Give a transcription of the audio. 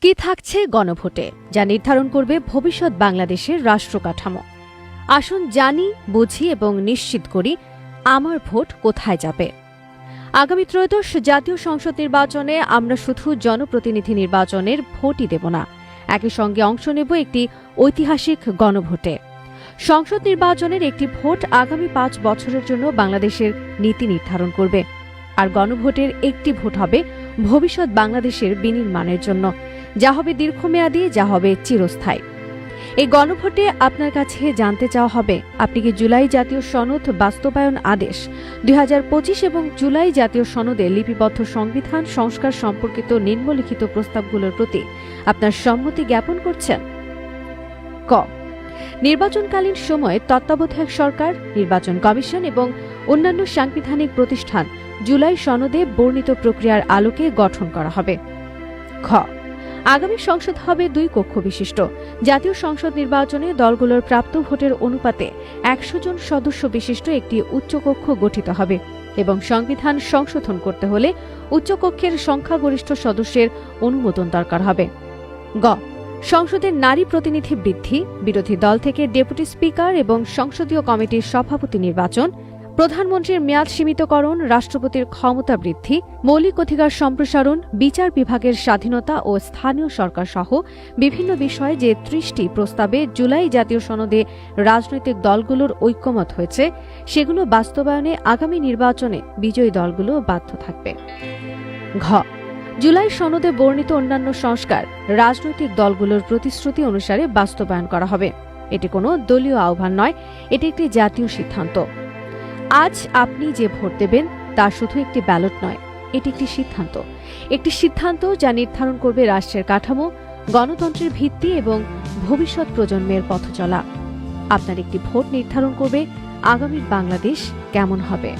কি থাকছে গণভোটে, যা নির্ধারণ করবে ভবিষ্যৎ বাংলাদেশের রাষ্ট্র কাঠামো। আসুন জানি, বুঝি এবং নিশ্চিত করি আমার ভোট কোথায় যাবে। আগামী ত্রয়োদশ জাতীয় সংসদ নির্বাচনে আমরা শুধু জনপ্রতিনিধি নির্বাচনের ভোটই দেব না, একই সঙ্গে অংশ নেব একটি ঐতিহাসিক গণভোটে। সংসদ নির্বাচনের একটি ভোট আগামী 5 বছরের জন্য বাংলাদেশের নীতি নির্ধারণ করবে, আর গণভোটের একটি ভোট হবে ভবিষ্যৎ বাংলাদেশের বিনির্মাণের জন্য, যা হবে দীর্ঘমেয়াদী, যা হবে চিরস্থায়ী। এই গণভোটে আপনার কাছে জানতে চাওয়া হবে, আপনি কি জুলাই জাতীয় সনদ বাস্তবায়ন আদেশ 2025 এবং জুলাই জাতীয় সনদে লিপিবদ্ধ সংবিধান সংস্কার সম্পর্কিত নিম্নলিখিত প্রস্তাবগুলোর প্রতি আপনার সম্মতি জ্ঞাপন করছেন? ক. নির্বাচনকালীন সময়ে তত্ত্বাবধায়ক সরকার, নির্বাচন কমিশন এবং অন্যান্য সাংবিধানিক প্রতিষ্ঠান জুলাই সনদে বর্ণিত প্রক্রিয়ার আলোকে গঠন করা হবে। খ. আগামী সংসদ হবে 2 কক্ষ বিশিষ্ট। জাতীয় সংসদ নির্বাচনে দলগুলোর প্রাপ্ত ভোটের অনুপাতে 100 জন সদস্য বিশিষ্ট একটি উচ্চকক্ষ গঠিত হবে এবং সংবিধান সংশোধন করতে হলে উচ্চকক্ষের সংখ্যাগরিষ্ঠ সদস্যের অনুমোদন দরকার হবে। গ. সংসদের নারী প্রতিনিধি বৃদ্ধি, বিরোধী দল থেকে ডেপুটি স্পিকার এবং সংসদীয় কমিটির সভাপতি নির্বাচন, প্রধানমন্ত্রীর মেয়াদ সীমিতকরণ, রাষ্ট্রপতির ক্ষমতা বৃদ্ধি, মৌলিক অধিকার সম্প্রসারণ, বিচার বিভাগের স্বাধীনতা ও স্থানীয় সরকার সহ বিভিন্ন বিষয়ে যে 30টি প্রস্তাবে জুলাই জাতীয় সনদে রাজনৈতিক দলগুলোর ঐক্যমত হয়েছে, সেগুলো বাস্তবায়নে আগামী নির্বাচনে বিজয়ী দলগুলো বাধ্য থাকবে। ঘ. জুলাই সনদে বর্ণিত অন্যান্য সংস্কার রাজনৈতিক দলগুলোর প্রতিশ্রুতি অনুসারে বাস্তবায়ন করা হবে। এটি কোনো দলীয় আহ্বান নয়, এটি একটি জাতীয় সিদ্ধান্ত। আজ আপনি যে ভোট দেবেন তা শুধু একটি ব্যালট নয়, এটি একটি সিদ্ধান্ত। একটি সিদ্ধান্ত যা নির্ধারণ করবে রাষ্ট্রের কাঠামো, গণতন্ত্রের ভিত্তি এবং ভবিষ্যৎ প্রজন্মের পথ চলা। আপনার একটি ভোট নির্ধারণ করবে আগামীর বাংলাদেশ কেমন হবে।